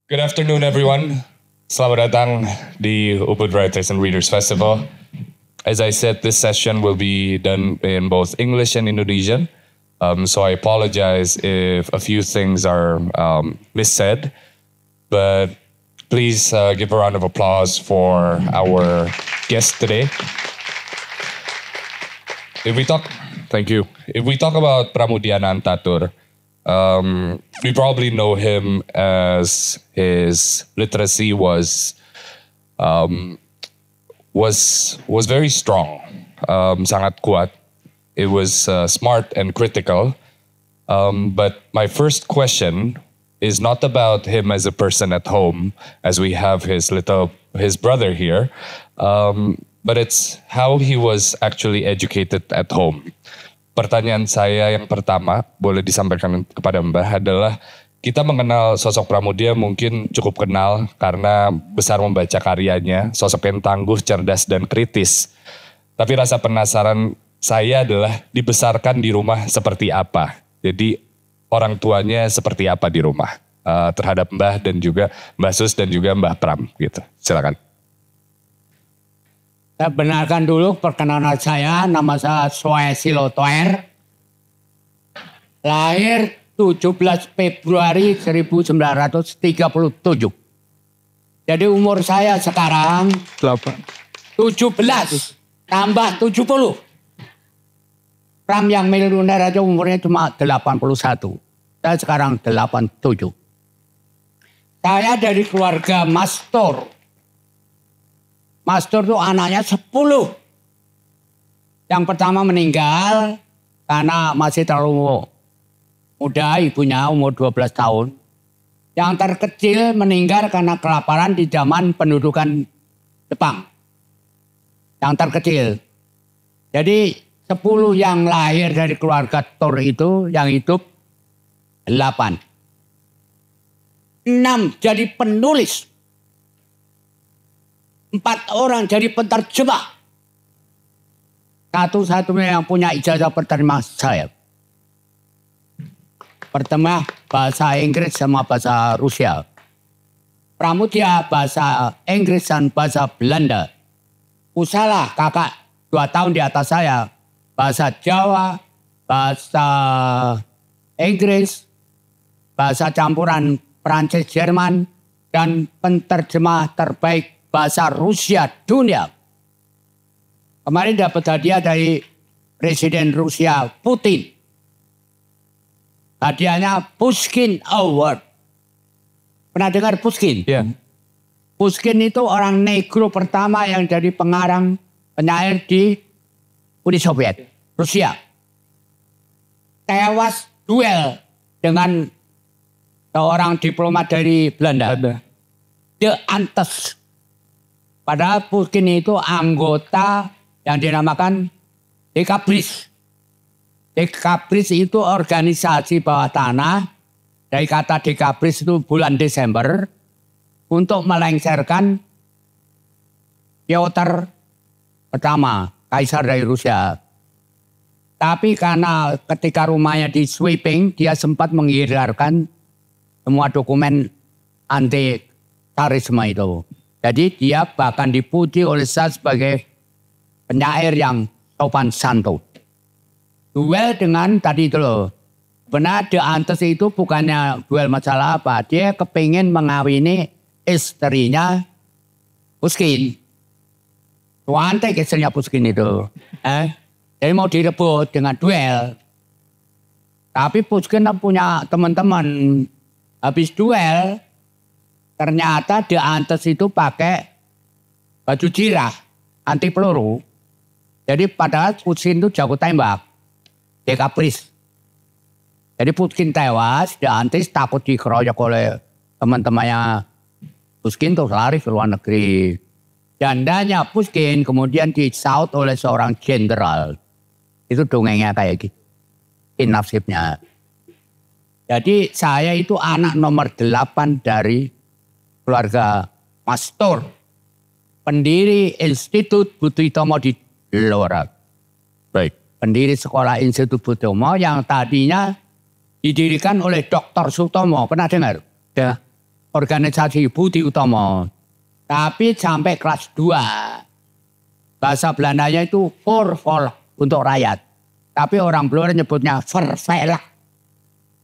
Good afternoon, everyone. Selamat datang di Ubud Writers and Readers Festival. As I said, this session will be done in both English and Indonesian. So I apologize if a few things are missaid, but please give a round of applause for our guest today. Thank you. If we talk about Pramudia Nantatur, we probably know him as his literacy was very strong, sangat kuat. It was smart and critical. But my first question is not about him as a person at home, as we have his brother here, but it's how he was actually educated at home. Pertanyaan saya yang pertama boleh disampaikan kepada Mbah adalah kita mengenal sosok Pramudia mungkin cukup kenal karena besar membaca karyanya, sosok yang tangguh, cerdas, dan kritis. Tapi rasa penasaran saya adalah dibesarkan di rumah seperti apa. Jadi orang tuanya seperti apa di rumah terhadap Mbah dan juga Mbah Sus dan juga Mbah Pram gitu. Silakan. Saya benarkan dulu perkenalan saya, nama saya Swaesilo Toer. Lahir 17 Februari 1937. Jadi umur saya sekarang 17 tambah 70. Pram yang miliuner aja umurnya cuma 81. Saya sekarang 87. Saya dari keluarga Mastur. Mastur itu anaknya 10. Yang pertama meninggal karena masih terlalu muda, ibunya umur 12 tahun. Yang terkecil meninggal karena kelaparan di zaman pendudukan Jepang. Yang terkecil. Jadi 10 yang lahir dari keluarga Tur itu yang hidup 8. 6 jadi penulis. 4 orang jadi penerjemah. Satu-satunya yang punya ijazah penerjemah saya. Pertama bahasa Inggris sama bahasa Rusia. Pramudia bahasa Inggris dan bahasa Belanda. Usalah kakak 2 tahun di atas saya. Bahasa Jawa, bahasa Inggris, bahasa campuran Prancis, Jerman, dan penerjemah terbaik bahasa Rusia dunia. Kemarin dapat hadiah dari Presiden Rusia Putin. Hadiahnya Pushkin Award. Pernah dengar Pushkin? Iya. Pushkin itu orang negro pertama yang jadi pengarang penyair di Uni Soviet, Rusia. Tewas duel dengan seorang diplomat dari Belanda. De Antes. Padahal Pushkin itu anggota yang dinamakan Dekabris. Dekabris itu organisasi bawah tanah. Dari kata Dekabris itu bulan Desember. Untuk melengsarkan Piotr pertama, kaisar dari Rusia. Tapi karena ketika rumahnya di sweeping, dia sempat menghilangkan semua dokumen anti tsarisme itu. Jadi dia bahkan dipuji oleh saya sebagai penyair yang sopan santun. Duel dengan tadi itu loh. Benar De Antes itu bukannya duel masalah apa. Dia kepingin mengawini istrinya Pushkin. Tuantek istrinya Pushkin itu. Jadi mau direbut dengan duel. Tapi Pushkin punya teman-teman. Habis duel. Ternyata De Antes itu pakai baju jirah anti peluru. Jadi padahal Pushkin itu jago tembak. Dekabris. Jadi Pushkin tewas, De Antes takut dikeroyok oleh teman-temannya Pushkin terus lari ke luar negeri. Jandanya Pushkin kemudian disaut oleh seorang jenderal. Itu dongengnya kayak gitu. Ini nasibnya. Jadi saya itu anak nomor 8 dari keluarga Mastur, pendiri Institut Bututomo di Lorak. Baik. Pendiri sekolah Institut Bututomo yang tadinya didirikan oleh Dr. Sutomo. Pernah dengar? Ya. organisasi Budi Utomo. Tapi sampai kelas 2. Bahasa Belandanya itu Voorvolk untuk rakyat. Tapi orang Blora nyebutnya Vervelk.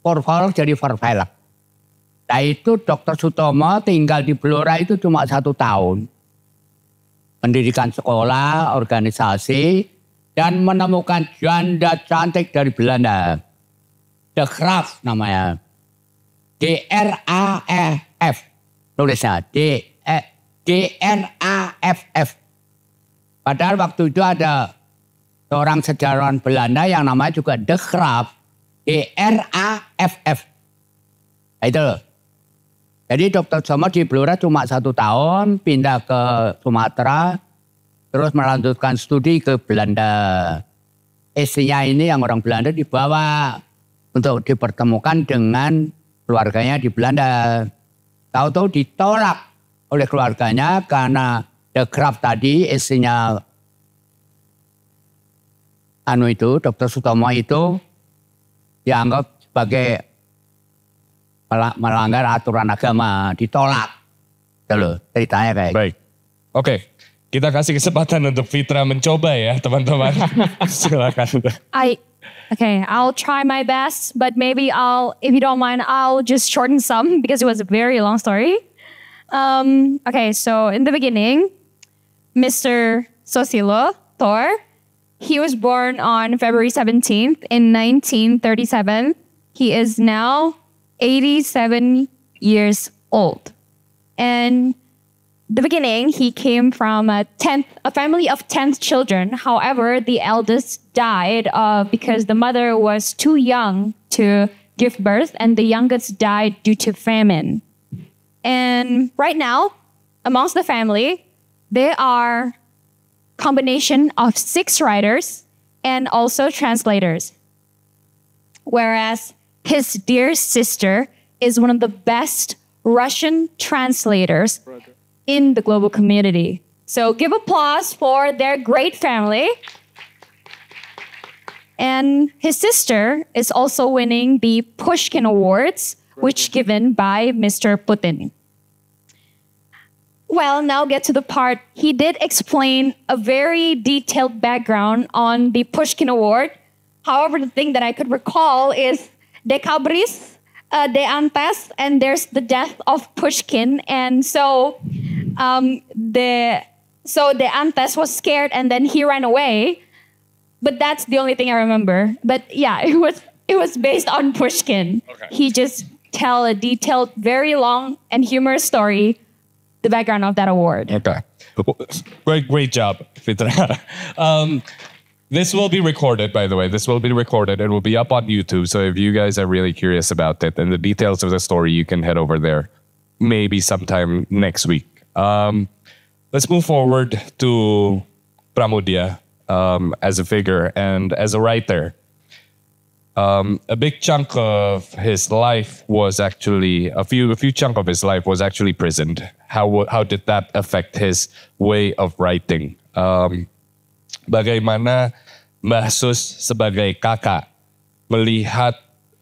Voorvolk jadi Vervelk. Nah itu Dr. Sutomo tinggal di Blora itu cuma 1 tahun. Pendidikan sekolah, organisasi, dan menemukan janda cantik dari Belanda. De Graaf namanya. D-R-A-F. Nulisnya. D-R-A-F-F. Padahal waktu itu ada seorang sejarawan Belanda yang namanya juga De Graaf. D-R-A-F-F. Nah, itu loh. Jadi Dr. Sutomo di Blora cuma 1 tahun, pindah ke Sumatera, terus melanjutkan studi ke Belanda. Istrinya ini yang orang Belanda dibawa untuk dipertemukan dengan keluarganya di Belanda. Tahu-tahu ditolak oleh keluarganya karena De Graaf tadi, istrinya Dr. Sutomo itu dianggap sebagai melanggar aturan agama, ditolak. Itu loh ceritanya kayak. Baik. Oke. Kita kasih kesempatan untuk Fitra mencoba ya, teman-teman. Silakan. I'll try my best, but maybe if you don't mind, I'll just shorten some because it was a very long story. So in the beginning, Mr. Susilo Thor, he was born on February 17th in 1937. He is now 87 years old. And the beginning, he came from a family of 10 children. However, the eldest died because the mother was too young to give birth, and the youngest died due to famine. And right now, amongst the family, there are combination of 6 writers and also translators. Whereas his dear sister is one of the best Russian translators in the global community. So give applause for their great family. And his sister is also winning the Pushkin Awards, which given by Mr. Putin. Well, now get to the part. He did explain a very detailed background on the Pushkin Award. However, the thing that I could recall is Decabris, De Antes, and there's the death of Pushkin. And so De Antes was scared and then he ran away. But that's the only thing I remember. But yeah, it was based on Pushkin. Okay. He just tell a detailed, very long and humorous story, the background of that award. Okay. Great job, Fitra. This will be recorded, by the way. This will be recorded. It will be up on YouTube. So if you guys are really curious about it and the details of the story, you can head over there maybe sometime next week. Let's move forward to Pramudia as a figure and as a writer. A big chunk of his life was actually, a few chunk of his life was actually prisoned. How did that affect his way of writing? Bagaimana Mbah Sus sebagai kakak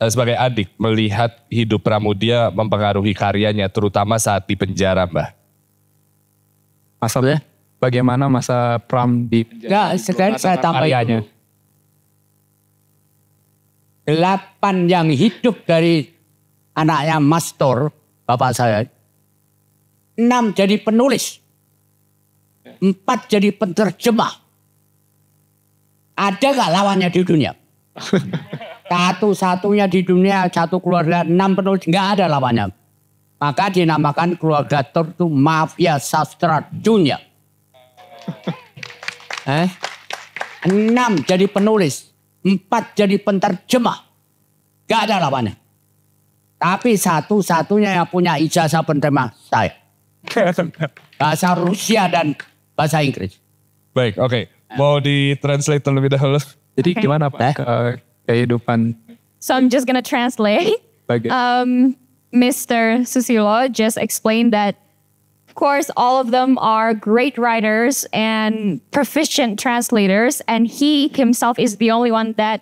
sebagai adik melihat hidup Pramudia mempengaruhi karyanya, terutama saat di penjara, Mbah? Masalahnya bagaimana masa Pram di penjara? Sekarang saya tambahnya. 8 yang hidup dari anaknya Mastor, bapak saya. 6 jadi penulis. 4 jadi penterjemah. Ada gak lawannya di dunia? Satu-satunya di dunia, satu keluarga 6 penulis, gak ada lawannya. Maka dinamakan keluarga Thor itu mafia sastra dunia. 6 jadi penulis, 4 jadi penterjemah. Gak ada lawannya. Tapi satu-satunya yang punya ijazah penterjemah saya. Bahasa Rusia dan bahasa Inggris. Baik, oke. Mau di-translate terlebih dahulu? Jadi gimana Pak kehidupan? So I'm just gonna translate. Mr. Susilo just explained that, of course, all of them are great writers and proficient translators, and he himself is the only one that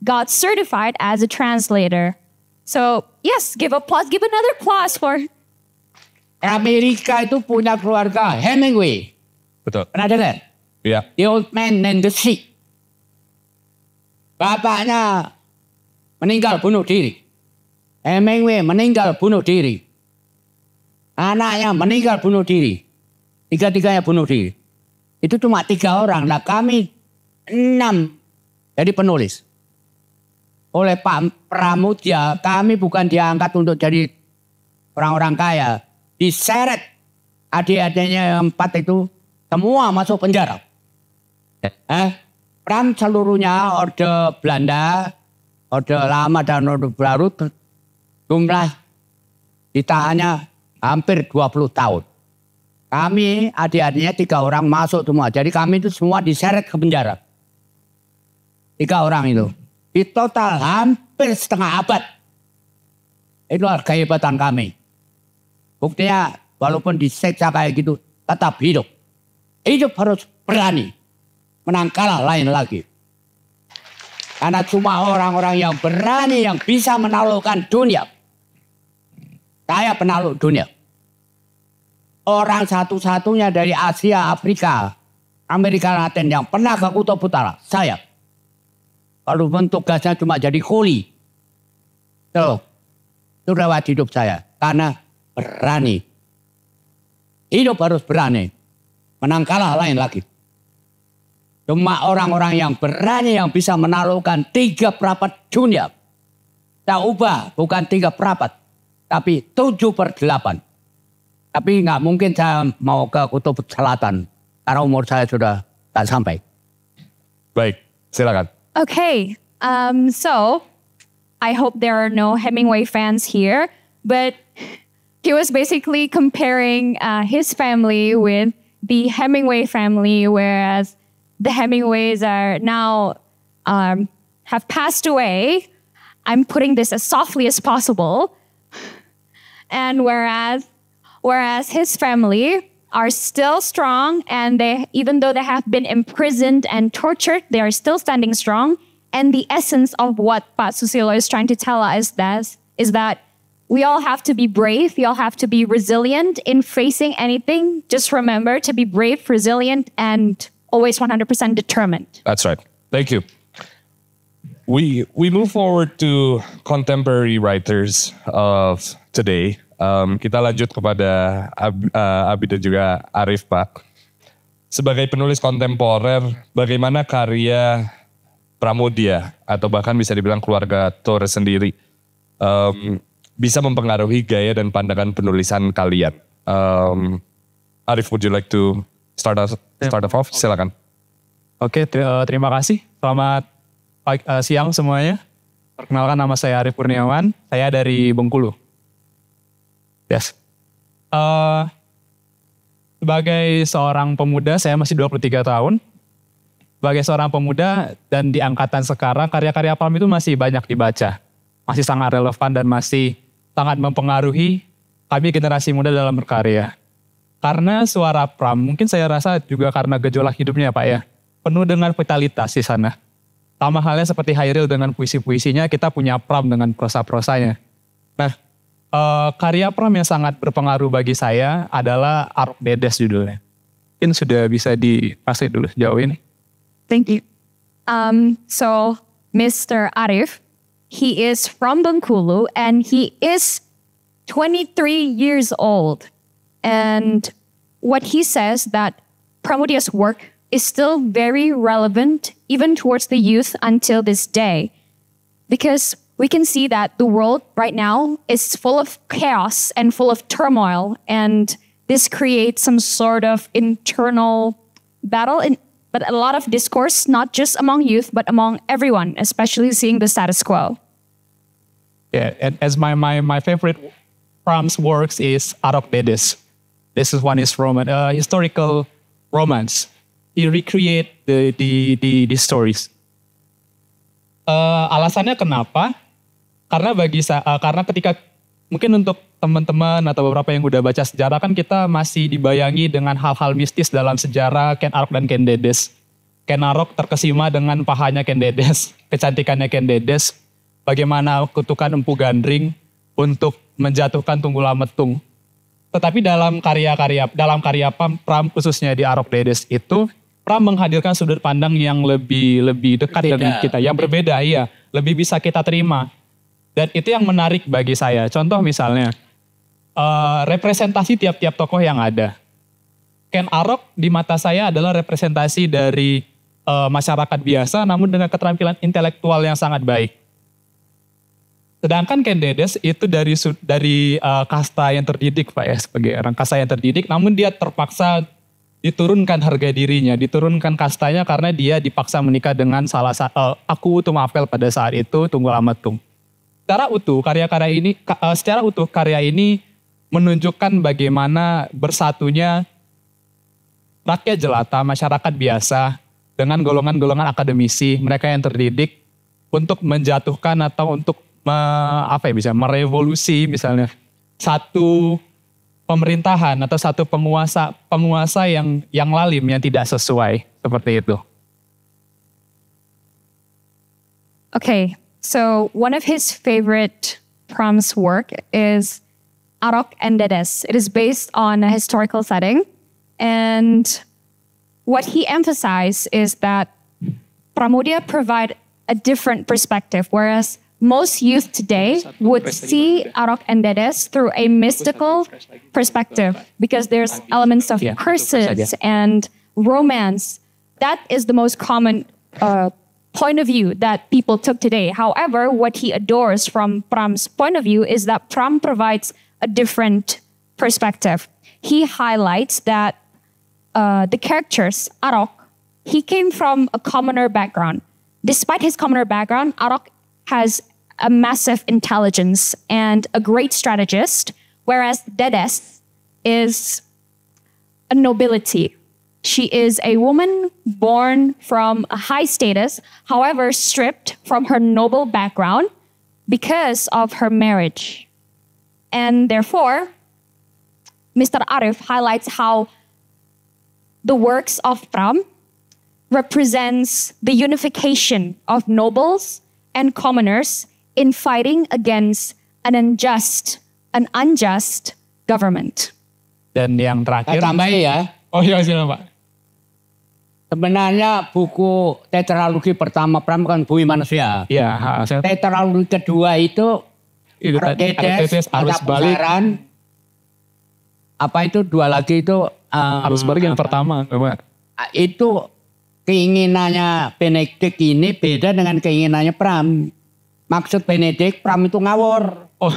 got certified as a translator. So yes, give another applause for Amerika itu punya keluarga Hemingway. Betul. Pernah dengar? Iya. The Old Man and the Sea. Bapaknya meninggal bunuh diri. Hemingway meninggal bunuh diri. Anaknya meninggal bunuh diri. Tiga-tiganya bunuh diri. Itu cuma 3 orang. Nah kami 6 jadi penulis. Oleh Pak Pramudia, kami bukan diangkat untuk jadi orang-orang kaya. Diseret adik-adiknya yang 4 itu semua masuk penjara. Pram seluruhnya Orde Belanda, Orde Lama dan Orde Baru jumlah ditahannya hampir 20 tahun. Kami adik-adiknya 3 orang masuk semua. Jadi kami itu semua diseret ke penjara. 3 orang itu. Di total hampir setengah abad. Itulah kehebatan kami. Buktinya walaupun diseksa kayak gitu tetap hidup. Hidup harus berani. Menang kalah lain lagi. Karena cuma orang-orang yang berani yang bisa menaklukkan dunia. Saya penakluk dunia. Orang satu-satunya dari Asia, Afrika, Amerika Latin yang pernah ke Kutub Utara. Saya. Walaupun tugasnya cuma jadi kuli. Itu lewat hidup saya. Karena berani. Hidup harus berani. Menang kalah lain lagi. Cuma orang-orang yang berani yang bisa menaklukkan 3 perapat dunia. Saya ubah bukan 3 perapat. Tapi 7/8. Tapi nggak mungkin saya mau ke Kutub Selatan. Karena umur saya sudah tak sampai. Baik, silakan. Okay, so I hope there are no Hemingway fans here, but he was basically comparing his family with the Hemingway family, whereas the Hemingways are now have passed away. I'm putting this as softly as possible, and whereas his family are still strong, and they, even though they have been imprisoned and tortured, they are still standing strong. And the essence of what Pak Susilo is trying to tell us is that we all have to be brave. We all have to be resilient in facing anything. Just remember to be brave, resilient, and always 100% determined. That's right. Thank you. We move forward to contemporary writers of today. Kita lanjut kepada Abi dan juga Arif, Pak. Sebagai penulis kontemporer, bagaimana karya Pramudia atau bahkan bisa dibilang keluarga Tor sendiri bisa mempengaruhi gaya dan pandangan penulisan kalian? Arif, would you like to start us off? Silakan. Oke, terima kasih. Selamat siang semuanya. Perkenalkan, nama saya Arif Kurniawan. Saya dari Bengkulu. Yes. Sebagai seorang pemuda, saya masih 23 tahun. Sebagai seorang pemuda dan di angkatan sekarang, karya-karya Pram itu masih banyak dibaca. Masih sangat relevan dan masih sangat mempengaruhi kami generasi muda dalam berkarya. Karena suara Pram, mungkin saya rasa juga karena gejolak hidupnya Pak ya, penuh dengan vitalitas di sana. Sama halnya seperti Hairil dengan puisi-puisinya, kita punya Pram dengan prosa-prosanya. Nah, karya Pram yang sangat berpengaruh bagi saya adalah Arok Dedes judulnya. Mungkin sudah bisa dikasih dulu sejauh ini. Thank you. So Mr. Arif, he is from Bengkulu and he is 23 years old. And what he says that Pramudia's work is still very relevant even towards the youth until this day. Because we can see that the world right now is full of chaos and full of turmoil, and this creates some sort of internal battle, but a lot of discourse, not just among youth, but among everyone, especially seeing the status quo. Yeah, and as my favorite Pram's works is Arok Dedes. This one is from a historical romance. He recreate the stories. Alasannya kenapa? Karena ketika mungkin untuk teman-teman atau beberapa yang udah baca sejarah kan kita masih dibayangi dengan hal-hal mistis dalam sejarah Ken Arok dan Ken Dedes. Ken Arok terkesima dengan pahanya Ken Dedes, kecantikannya Ken Dedes, bagaimana kutukan Empu Gandring untuk menjatuhkan Tunggul Ametung. Tetapi dalam karya Pram khususnya di Arok Dedes itu, Pram menghadirkan sudut pandang yang lebih dekat dengan kita, yang berbeda, iya, lebih bisa kita terima. Dan itu yang menarik bagi saya. Contoh misalnya, representasi tiap-tiap tokoh yang ada. Ken Arok di mata saya adalah representasi dari masyarakat biasa, namun dengan keterampilan intelektual yang sangat baik. Sedangkan Ken Dedes itu dari kasta yang terdidik, Pak ya, sebagai orang kasta yang terdidik, namun dia terpaksa diturunkan harga dirinya, diturunkan kastanya karena dia dipaksa menikah dengan salah satu Aku Utum Apel pada saat itu, Tunggul Ametung. Secara utuh karya ini menunjukkan bagaimana bersatunya rakyat jelata, masyarakat biasa dengan golongan-golongan akademisi, mereka yang terdidik untuk menjatuhkan atau untuk merevolusi misalnya satu pemerintahan atau satu penguasa yang lalim, yang tidak sesuai, seperti itu. Okay, so one of his favorite Pram's work is Arok and Dedes. It is based on a historical setting, and what he emphasized is that Pramudia provide a different perspective, whereas most youth today would see Arok and Dedes through a mystical perspective because there's elements of curses and romance. That is the most common point of view that people took today. However, what he adores from Pram's point of view is that Pram provides a different perspective. He highlights that the characters, Arok, he came from a commoner background. Despite his commoner background, Arok has a massive intelligence and a great strategist, whereas Dedes is a nobility. She is a woman born from a high status, however stripped from her noble background because of her marriage. And therefore, Mr. Arif highlights how the works of Pram represents the unification of nobles and commoners in fighting against an unjust government. Dan yang terakhir, tambahin ya. Oh iya, silakan Pak. Sebenarnya buku tetralogi pertama Pram kan Bumi Manusia. Iya, tetralogi kedua itu Dedes, Arus Balik. Apa itu dua lagi itu Arus Balik yang pertama, Pak. Itu keinginannya Benedict ini beda dengan keinginannya Pram. Maksud Benedict, Pram itu ngawur. Oh.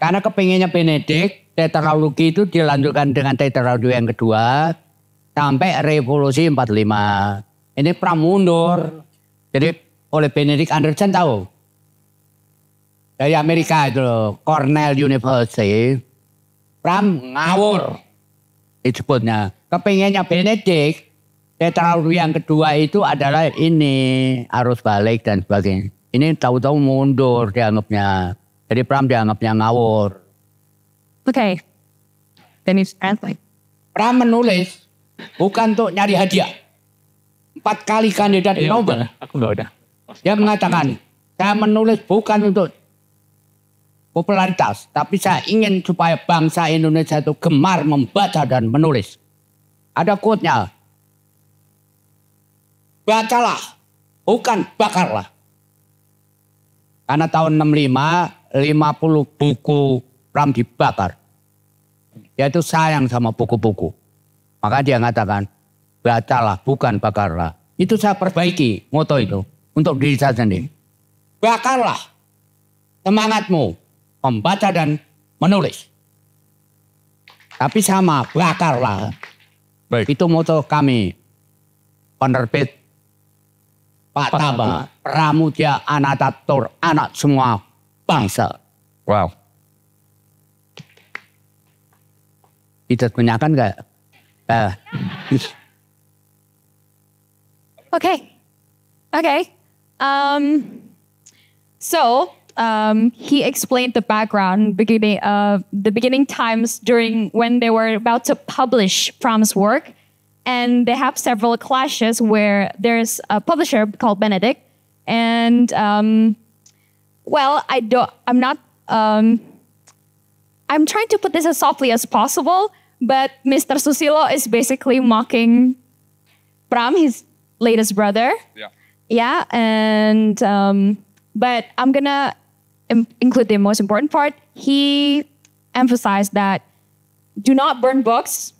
Karena kepinginnya Benedict, tetralogi itu dilanjutkan dengan tetralogi yang kedua sampai revolusi 45. Ini Pram mundur. Jadi oleh Benedict Anderson tahu. Dari Amerika itu Cornell University. Pram ngawur. Disebutnya. Kepinginnya Benedict, tetralogi yang kedua itu adalah ini. Arus balik dan sebagainya. Ini tahu-tahu mundur dianggapnya. Jadi Pram dianggapnya ngawur. Okay. Then it's translate. Pram menulis bukan untuk nyari hadiah. 4 kali kandidat Nobel. Aku enggak udah. Dia mengatakan, saya menulis bukan untuk popularitas, tapi saya ingin supaya bangsa Indonesia itu gemar membaca dan menulis. Ada quote-nya. Bacalah, bukan bakarlah. Karena tahun 65, 50 buku Pram dibakar. Dia itu sayang sama buku-buku. Maka dia mengatakan, bacalah bukan bakarlah. Itu saya perbaiki moto itu untuk diri saya sendiri. Bakarlah semangatmu membaca dan menulis. Tapi sama, bakarlah. Baik. Itu moto kami, penerbit Pak Taba, Pramudia Anantatur, anak semua bangsa. Wow. Itu kebanyakan enggak? Okay. He explained the background, the beginning times during when they were about to publish Pram's work. And they have several clashes where there's a publisher called Benedict. And, I'm I'm trying to put this as softly as possible, but Mr. Susilo is basically mocking Pram, his latest brother. Yeah. Yeah, and but I'm gonna include the most important part. He emphasized that do not burn books,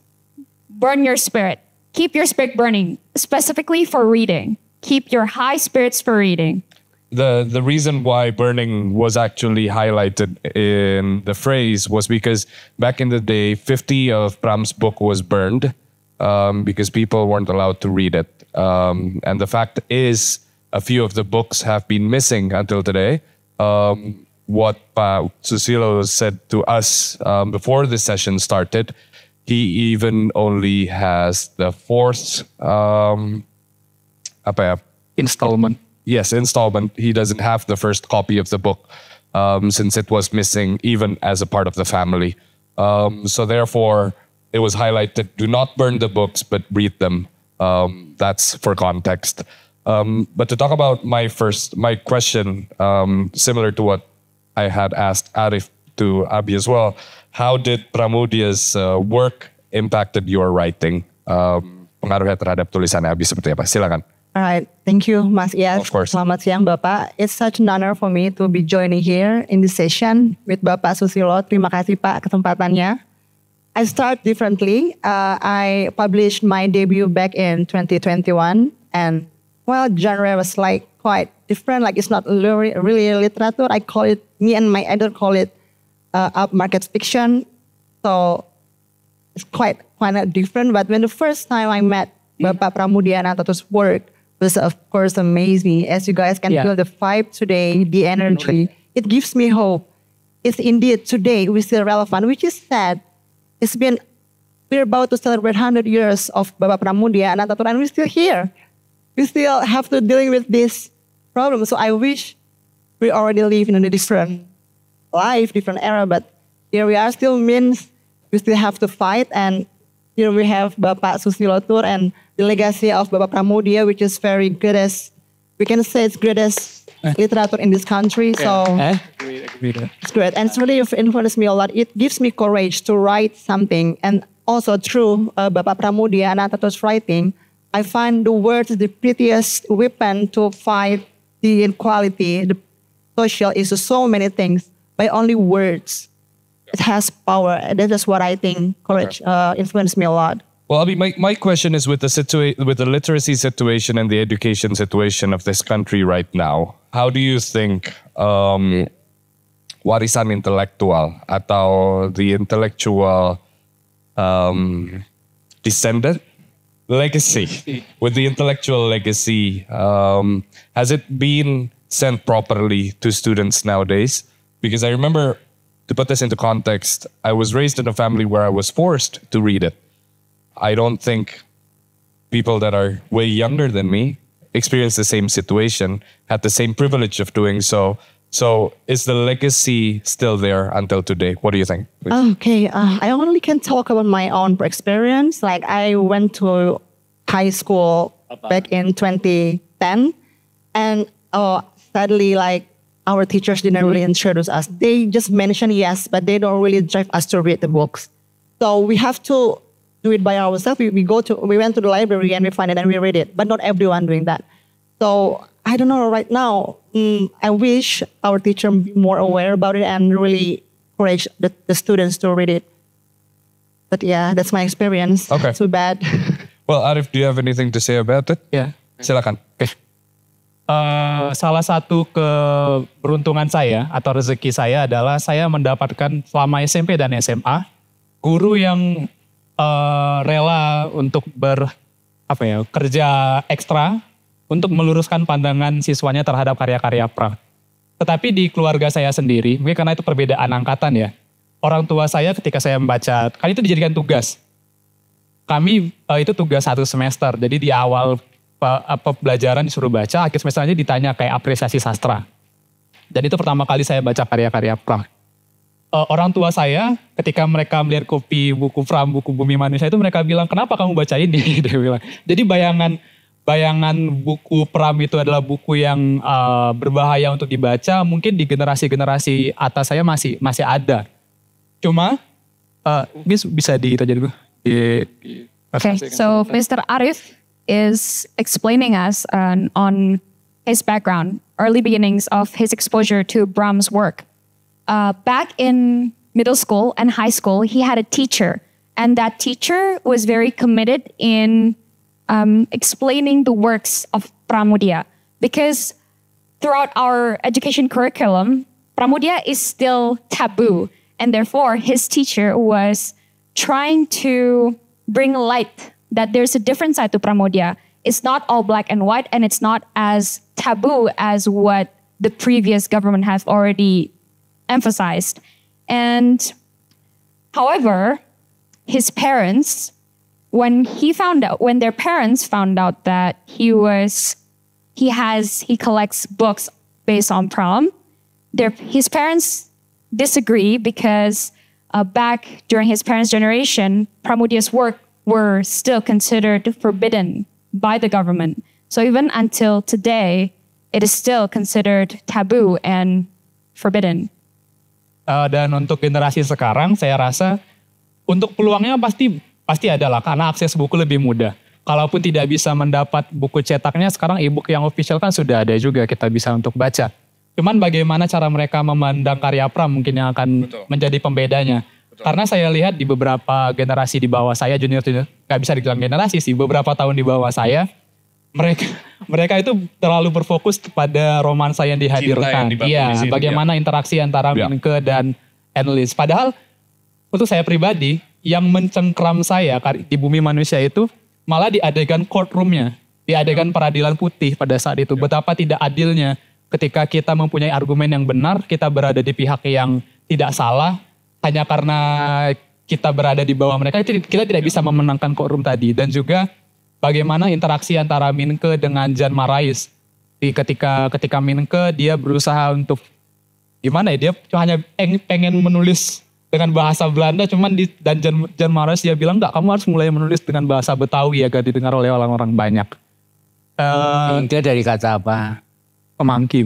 burn your spirit. Keep your spirit burning, specifically for reading. Keep your high spirits for reading. The reason why burning was actually highlighted in the phrase was because back in the day, 50 of Pram's book was burned because people weren't allowed to read it. And the fact is, a few of the books have been missing until today. What Susilo said to us before the session started, he even only has the fourth Installment. Yes, installment. He doesn't have the first copy of the book since it was missing even as a part of the family. So therefore, it was highlighted, do not burn the books, but read them. That's for context. But to talk about my question, similar to what I had asked Arif to Abi as well, how did Pramudia's work impacted your writing? Pengaruhnya terhadap tulisan Abi seperti apa? Silakan. All right, thank you, Mas Iyas. Of course. Selamat siang, Bapak. It's such an honor for me to be joining here in this session with Bapak Susilo. Terima kasih, Pak, kesempatannya. I start differently. I published my debut back in 2021, and well, genre was like quite different. Like it's not really literature. I call it, me and my editor call it upmarket fiction. So it's quite different. But when the first time I met Bapak Pramudia Anantato's work, was of course amazing. As you guys can feel the vibe today, the energy, it gives me hope. It's indeed today we're still relevant, which is sad. We're about to celebrate 100 years of Bapak Pramudia Anantatur and we're still here. We still have to dealing with this problem. So I wish we already live in a different life, different era, but here we are still means we still have to fight. And here we have Bapak Susilo Tur and the legacy of Bapak Pramudia, which is very good as, we can say it's greatest literature in this country. So it's great. And it's really influenced me a lot. It gives me courage to write something. And also through Bapak Pramudia Anantatur's writing, I find the words the prettiest weapon to fight the inequality, the social issues, so many things, by only words. It has power. That is what I think courage influenced me a lot. Well, Abi, my question is with the literacy situation and the education situation of this country right now, how do you think warisan intelektual atau the intellectual descendant legacy, with the intellectual legacy, has it been sent properly to students nowadays? Because I remember, to put this into context, I was raised in a family where I was forced to read it. I don't think people that are way younger than me experience the same situation, had the same privilege of doing so. So is the legacy still there until today? What do you think? Okay, I only can talk about my own experience. Like I went to high school back in 2010, and sadly, like our teachers didn't really introduce us. They just mentioned yes, but they don't really drive us to read the books. So we have to do it by ourselves. We went to the library and we find it and we read it, but not everyone doing that. So I don't know right now. I wish our teacher be more aware about it and really encourage the students to read it. But yeah, that's my experience. Okay. Too bad. Well, Arif, do you have anything to say about it? Ya. Silakan. Salah satu keberuntungan saya atau rezeki saya adalah saya mendapatkan selama SMP dan SMA guru yang rela untuk kerja ekstra untuk meluruskan pandangan siswanya terhadap karya-karya Pram. Tetapi di keluarga saya sendiri, mungkin karena itu perbedaan angkatan ya, orang tua saya ketika saya membaca, kan itu dijadikan tugas. Kami itu tugas 1 semester, jadi di awal pelajaran disuruh baca, akhir semesternya ditanya kayak apresiasi sastra. Dan itu pertama kali saya baca karya-karya Pram. Orang tua saya ketika mereka melihat kopi buku Pram, buku Bumi Manusia itu mereka bilang, kenapa kamu baca ini? Dia bilang. Jadi bayangan buku Pram itu adalah buku yang berbahaya untuk dibaca, mungkin di generasi-generasi atas saya masih ada. Cuma bisa di itu aja dulu. Okay, so Mr. Arif is explaining us on his background, early beginnings of his exposure to Brahms' work. Back in middle school and high school, he had a teacher, and that teacher was very committed in explaining the works of Pramudia, because throughout our education curriculum, Pramudia is still taboo, and therefore his teacher was trying to bring light that there's a different side to Pramudia. It's not all black and white, and it's not as taboo as what the previous government has already emphasized. And however, his parents, when their parents found out that he collects books based on Pram, his parents disagree, because back during his parents' generation, Pramudia's work were still considered forbidden by the government. So even until today, it is still considered taboo and forbidden. Dan untuk generasi sekarang, saya rasa untuk peluangnya pasti ada lah, karena akses buku lebih mudah. Kalaupun tidak bisa mendapat buku cetaknya, sekarang e-book yang official kan sudah ada juga, kita bisa untuk baca. Cuman bagaimana cara mereka memandang karya Pram mungkin yang akan menjadi pembedanya. Karena saya lihat di beberapa generasi di bawah saya, junior, gak bisa dibilang generasi sih, beberapa tahun di bawah saya, mereka itu terlalu berfokus kepada romansa yang dihadirkan. Iya, bagaimana interaksi antara Minke dan Enlis. Padahal untuk saya pribadi, yang mencengkram saya di Bumi Manusia itu malah di adegan courtroomnya, di adegan peradilan putih pada saat itu. Betapa tidak adilnya ketika kita mempunyai argumen yang benar, kita berada di pihak yang tidak salah, hanya karena kita berada di bawah mereka, kita tidak bisa memenangkan courtroom tadi. Dan juga bagaimana interaksi antara Minke dengan Jan Marais. Ketika Minke dia berusaha untuk gimana ya, dia hanya pengen menulis dengan bahasa Belanda, cuman dan Jan Marais dia bilang enggak, kamu harus mulai menulis dengan bahasa Betawi agar didengar oleh orang-orang banyak. Minke dari kata apa? Pemangki,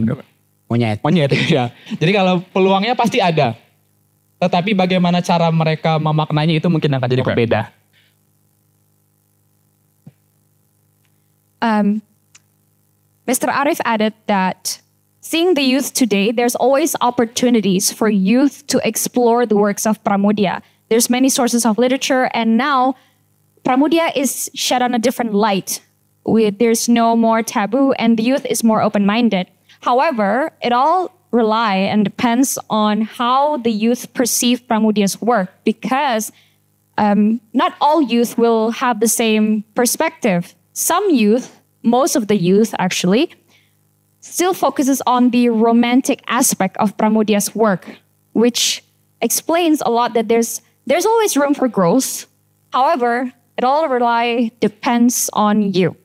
Monyet. Ya. Jadi kalau peluangnya pasti ada. Tetapi bagaimana cara mereka memaknainya itu mungkin akan jadi berbeda. Mr. Arif added that seeing the youth today, there's always opportunities for youth to explore the works of Pramudia. There's many sources of literature, and now Pramudia is shed on a different light. There's no more taboo, and the youth is more open-minded. However, it all rely and depends on how the youth perceive Pramudia's work, because not all youth will have the same perspective. Some youth, most of the youth actually, still focuses on the romantic aspect of Pramudia's work, which explains a lot that there's always room for growth. However, it all depends on you.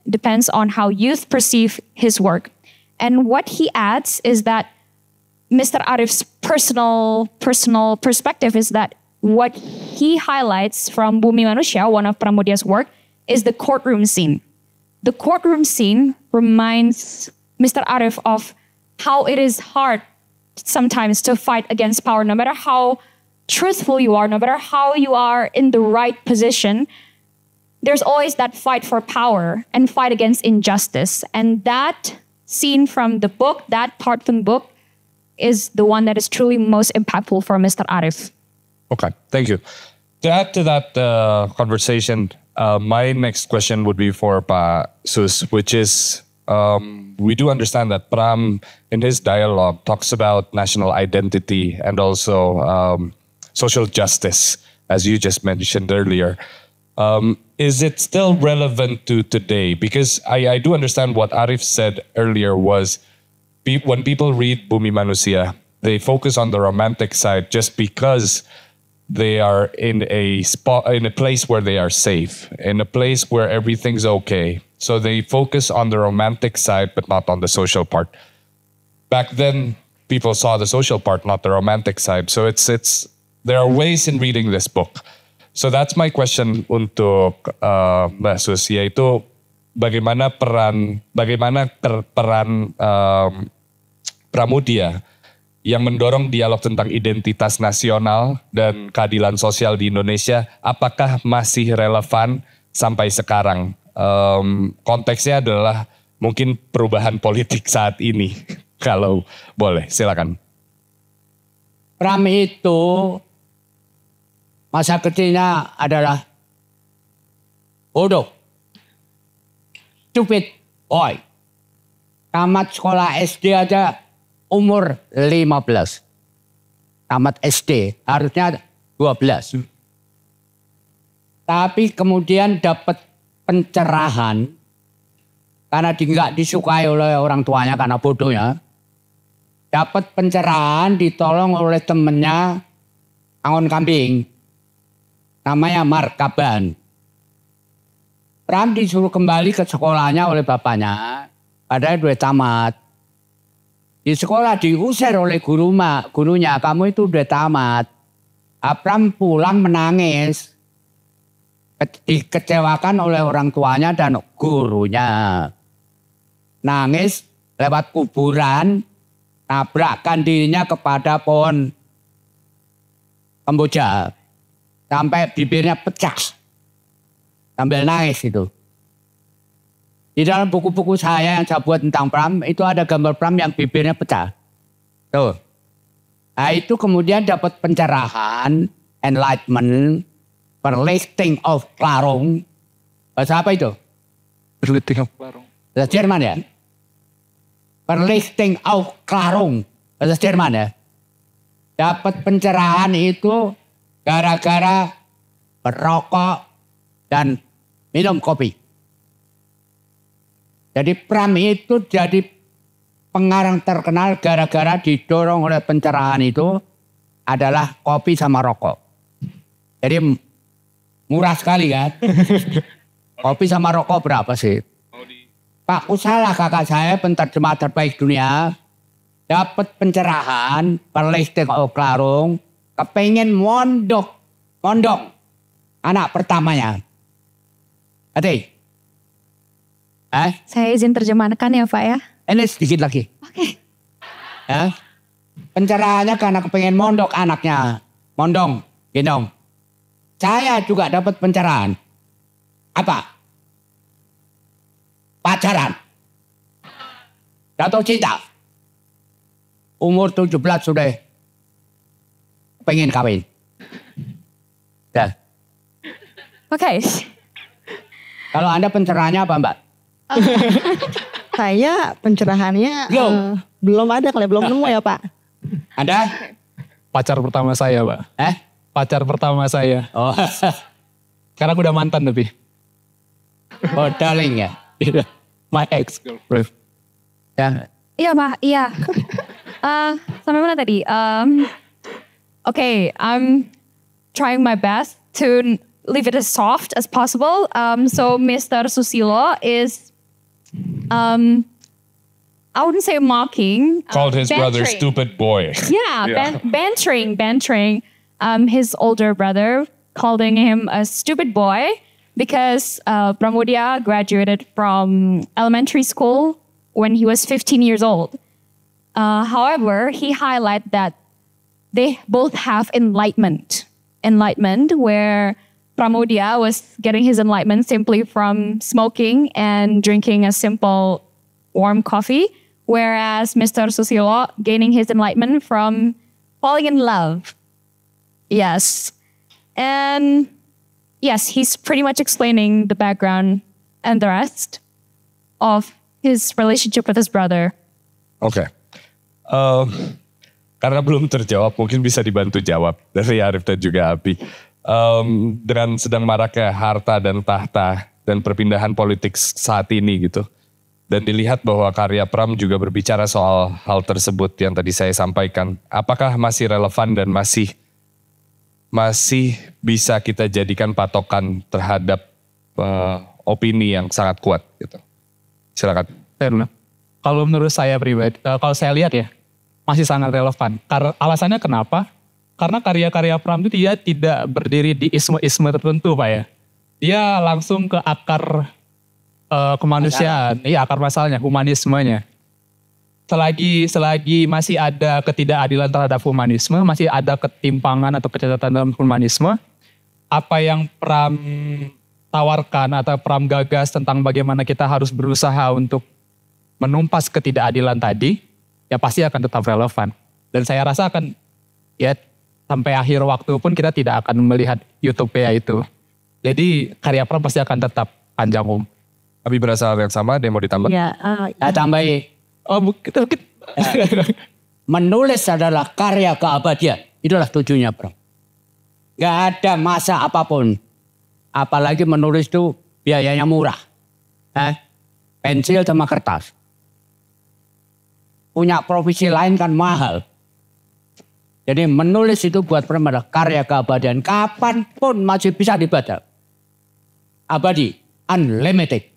Depends on how youth perceive his work. And what he adds is that Mr. Arif's personal perspective is that what he highlights from Bumi Manusia, one of Pramudia's work, is the courtroom scene. The courtroom scene reminds Mr. Arif of how it is hard sometimes to fight against power, no matter how truthful you are, no matter how you are in the right position. There's always that fight for power and fight against injustice. And that scene from the book, that part from the book, is the one that is truly most impactful for Mr. Arif. Okay, thank you. To add to that conversation, my next question would be for Pa Sus, which is, we do understand that Pram, in his dialogue, talks about national identity and also social justice, as you just mentioned earlier. Is it still relevant to today? Because I do understand what Arif said earlier was, when people read Bumi Manusia, they focus on the romantic side just because they are in a place where they are safe, in a place where everything's okay. So they focus on the romantic side, but not on the social part. Back then, people saw the social part, not the romantic side. So there are ways in reading this book. So that's my question untuk Mbak Sus, yaitu bagaimana peran Pramudia yang mendorong dialog tentang identitas nasional dan keadilan sosial di Indonesia, apakah masih relevan sampai sekarang? Konteksnya adalah mungkin perubahan politik saat ini. Kalau boleh, silakan. Pram itu masa kecilnya adalah bodoh, stupid boy. Tamat sekolah SD aja umur 15. Tamat SD harusnya 12. Tapi kemudian dapat pencerahan karena nggak disukai oleh orang tuanya karena bodohnya. Dapat pencerahan, ditolong oleh temennya angon kambing. Namanya Markaban. Pram disuruh kembali ke sekolahnya oleh bapaknya. Padahal udah tamat. Di sekolah diusir oleh gurunya. Kamu itu udah tamat. Pram pulang menangis. Dikecewakan oleh orang tuanya dan gurunya. Nangis lewat kuburan. Nabrakkan dirinya kepada pohon kemboja sampai bibirnya pecah sambil nangis itu. Di dalam buku-buku saya yang saya buat tentang Pram itu ada gambar Pram yang bibirnya pecah. Tuh. Nah itu kemudian dapat pencerahan, enlightenment, perlichting of Klarung. Bahasa apa itu? Perlichting of Klarung. Bahasa Jerman ya? Perlichting auf Klarung, bahasa Jerman ya. Dapat pencerahan itu gara-gara berrokok dan minum kopi. Jadi Pram itu jadi pengarang terkenal gara-gara didorong oleh pencerahan itu adalah kopi sama rokok. Jadi murah sekali kan. Kopi sama rokok berapa sih? Pak Kusala kakak saya penterjemah terbaik dunia. Dapat pencerahan, perlichting of Klarung. Kepengen mondok anak pertamanya. Hati. Saya izin terjemahkan ya Pak ya. Ini sedikit lagi. Oke. Ya. Pencerahannya karena kepengen mondok anaknya. Mondong, gendong. Saya juga dapat pencerahan. Apa? Pacaran. Jatuh cinta. Umur 17 sudah pengen kawin. Ya. Oke. Kalau Anda pencerahannya apa Mbak? Saya pencerahannya belum ada kali, belum nemu ya Pak. Anda? Pacar pertama saya, Pak. Pacar pertama saya. Oh. Sekarang udah mantan tapi. Oh darling ya. My ex girlfriend. Ya. Iya Pak, iya. Sampai mana tadi? Okay, I'm trying my best to leave it as soft as possible. So Mr. Susilo is, I wouldn't say mocking. Called his brother bantering. stupid boy. Yeah, bantering his older brother, calling him a stupid boy because Pramudia graduated from elementary school when he was 15 years old. However, he highlighted that they both have enlightenment where Pramudia was getting his enlightenment simply from smoking and drinking a simple warm coffee, whereas Mr. Susilo gaining his enlightenment from falling in love. Yes. And yes, he's pretty much explaining the background and the rest of his relationship with his brother. Oke. Karena belum terjawab, mungkin bisa dibantu jawab dari Arif dan juga Abi. Dengan sedang maraknya harta dan tahta dan perpindahan politik saat ini gitu. Dan dilihat bahwa karya Pram juga berbicara soal hal tersebut yang tadi saya sampaikan. Apakah masih relevan dan masih bisa kita jadikan patokan terhadap opini yang sangat kuat gitu. Silakan. Kalau menurut saya pribadi, kalau saya lihat ya, masih sangat relevan. Alasannya kenapa? Karena karya-karya Pram itu dia tidak berdiri di isme-isme tertentu Pak ya. Dia langsung ke akar kemanusiaan, iya akar masalahnya, humanismenya. selagi masih ada ketidakadilan terhadap humanisme, masih ada ketimpangan atau kecacatan dalam humanisme, apa yang Pram tawarkan atau Pram gagas tentang bagaimana kita harus berusaha untuk menumpas ketidakadilan tadi, ya pasti akan tetap relevan. Dan saya rasa akan, ya sampai akhir waktu pun kita tidak akan melihat utopia itu. Jadi karya Pram pasti akan tetap panjang Abi berasa hal yang sama, ada yang mau ditambah? Yeah, Tambahin. Oh, kita. Menulis adalah karya keabadian. Itulah tujuannya, bro. Gak ada masa apapun. Apalagi menulis itu biayanya murah. Pensil sama kertas. Punya profesi lain kan mahal. Jadi menulis itu buat Pram adalah karya keabadian. Kapanpun masih bisa dibaca. Abadi, unlimited.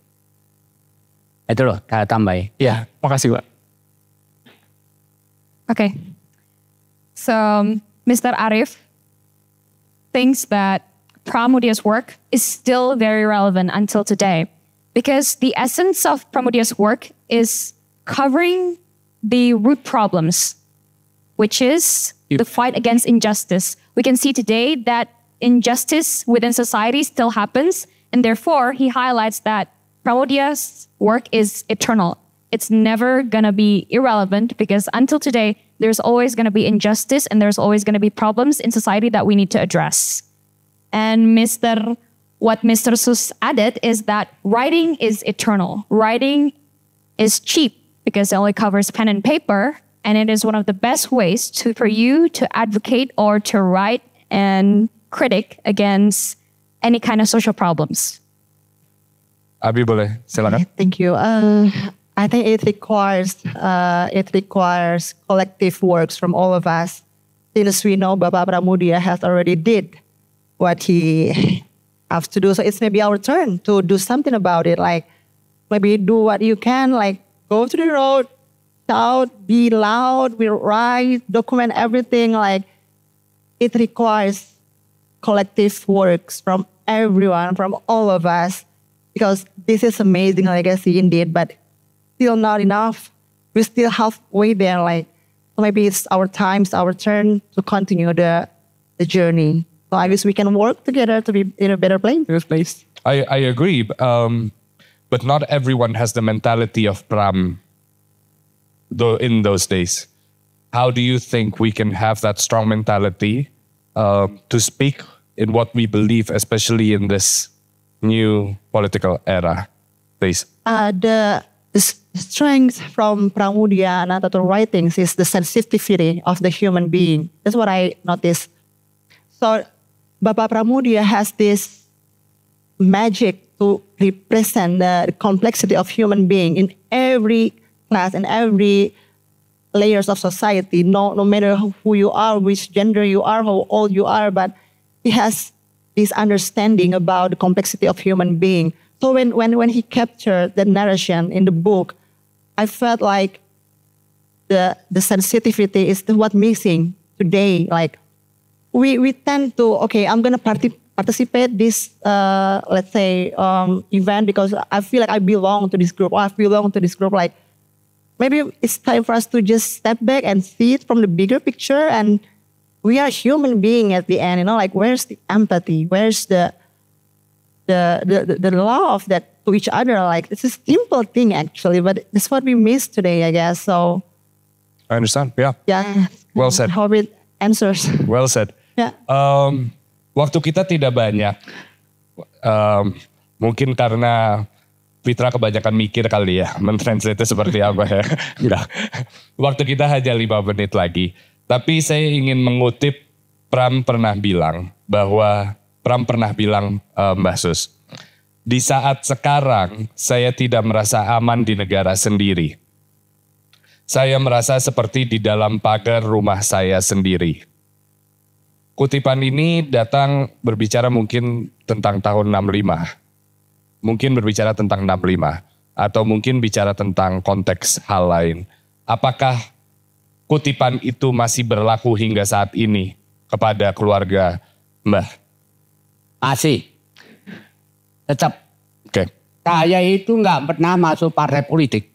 Itu loh, saya tambahin. Ya, makasih Pak. Okay. So, Mr. Arif thinks that Pramudia's work is still very relevant until today because the essence of Pramudia's work is covering the root problems, which is the fight against injustice. We can see today that injustice within society still happens, and therefore he highlights that Pramudia's work is eternal. It's never gonna be irrelevant because until today, there's always gonna be injustice and there's always gonna be problems in society that we need to address. And what Mr. Sus added is that writing is eternal. Writing is cheap because it only covers pen and paper, and it is one of the best ways for you to advocate or to write and critic against any kind of social problems. Abi boleh, silakan. Thank you. I think it requires collective works from all of us. Since we know Bapak Pramudia has already did what he has to do, so it's maybe our turn to do something about it. Like maybe do what you can, like go to the road, shout, be loud, we write, document everything. Like it requires collective works from everyone, from all of us. Because this is amazing legacy indeed, but still not enough. We're still halfway there. Like maybe it's our time, it's our turn to continue the journey. So I wish we can work together to be in a better place. I agree, but not everyone has the mentality of Pram in those days. How do you think we can have that strong mentality to speak in what we believe, especially in this new political era, please? The strength from Pramudia and other writings is the sensitivity of the human being. That's what I noticed. So Bapak Pramudia has this magic to represent the complexity of human being in every class and every layers of society, no matter who you are, which gender you are, how old you are, but he has this understanding about the complexity of human being. So when he captured the narration in the book, I felt like the sensitivity is what missing today. Like we tend to, okay, I'm gonna participate this let's say event because I feel like I belong to this group, or I belong to this group. Like maybe it's time for us to just step back and see it from the bigger picture, and we are human being at the end, like where's the empathy? Where's the love that to each other? Like it's a simple thing actually, but it's what we miss today, I guess. So I understand. Yeah. Yeah. Well said. I hope it answers. Well said. Yeah. Waktu kita tidak banyak. Mungkin karena Fitra kebanyakan mikir kali ya, mentranslate seperti apa ya. Enggak. Waktu kita hanya 5 menit lagi. Tapi saya ingin mengutip Pram pernah bilang Mbah Sus, di saat sekarang saya tidak merasa aman di negara sendiri. Saya merasa seperti di dalam pagar rumah saya sendiri. Kutipan ini datang berbicara mungkin tentang tahun 65. Mungkin berbicara tentang 65. Atau mungkin bicara tentang konteks hal lain. Apakah kutipan itu masih berlaku hingga saat ini kepada keluarga Mbah? Masih. Tetap. Oke. Saya itu nggak pernah masuk partai politik.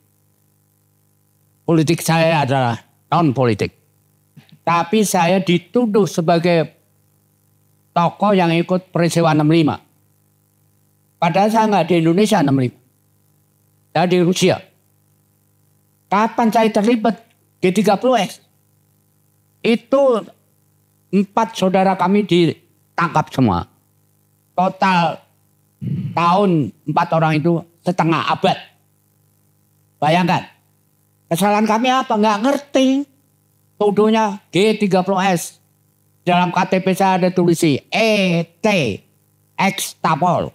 politik saya adalah non-politik. Tapi saya dituduh sebagai tokoh yang ikut peristiwa 65. Padahal saya nggak di Indonesia 65. Saya di Rusia. Kapan saya terlibat G30S? Itu 4 saudara kami ditangkap semua. Total tahun 4 orang itu setengah abad. Bayangkan. Kesalahan kami apa? Nggak ngerti. Tuduhnya G30S. Dalam KTP saya ada tulisi ET Extapol.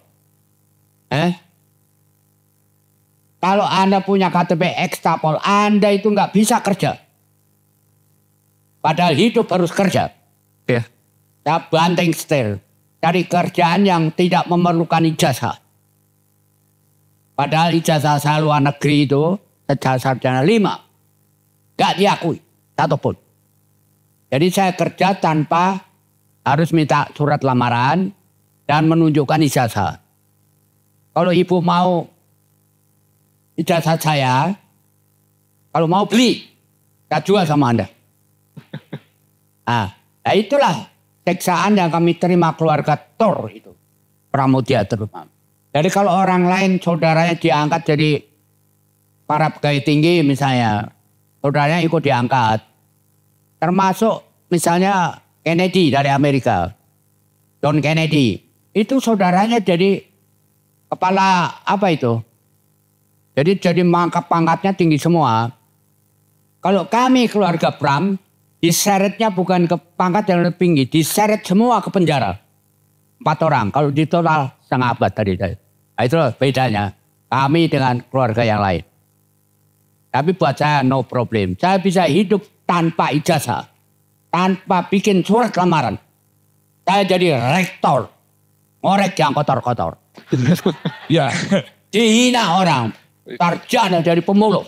Kalau Anda punya KTP Extapol, Anda itu nggak bisa kerja. Padahal hidup harus kerja. Ya. Saya banting setir. Cari kerjaan yang tidak memerlukan ijazah. Padahal ijazah saya luar negeri itu sejak sarjana 5. Gak diakui, satupun. Jadi saya kerja tanpa harus minta surat lamaran dan menunjukkan ijazah. Kalau ibu mau ijazah saya, kalau mau beli, saya jual sama Anda. Nah itulah siksaan yang kami terima keluarga Tor itu. Pramudia terutama. Jadi kalau orang lain saudaranya diangkat jadi para pegawai tinggi misalnya. Saudaranya ikut diangkat. Termasuk misalnya Kennedy dari Amerika. John Kennedy. Itu saudaranya jadi kepala apa itu? Jadi pangkatnya tinggi semua. Kalau kami keluarga Pram, diseretnya bukan ke pangkat yang lebih tinggi, diseret semua ke penjara. 4 orang, kalau di total setengah abad tadi. Nah, itu bedanya kami dengan keluarga yang lain. Tapi buat saya no problem. Saya bisa hidup tanpa ijazah, tanpa bikin surat lamaran. Saya jadi rektor, ngorek yang kotor-kotor. Ya. Dihina orang, sarjana dari pemulung.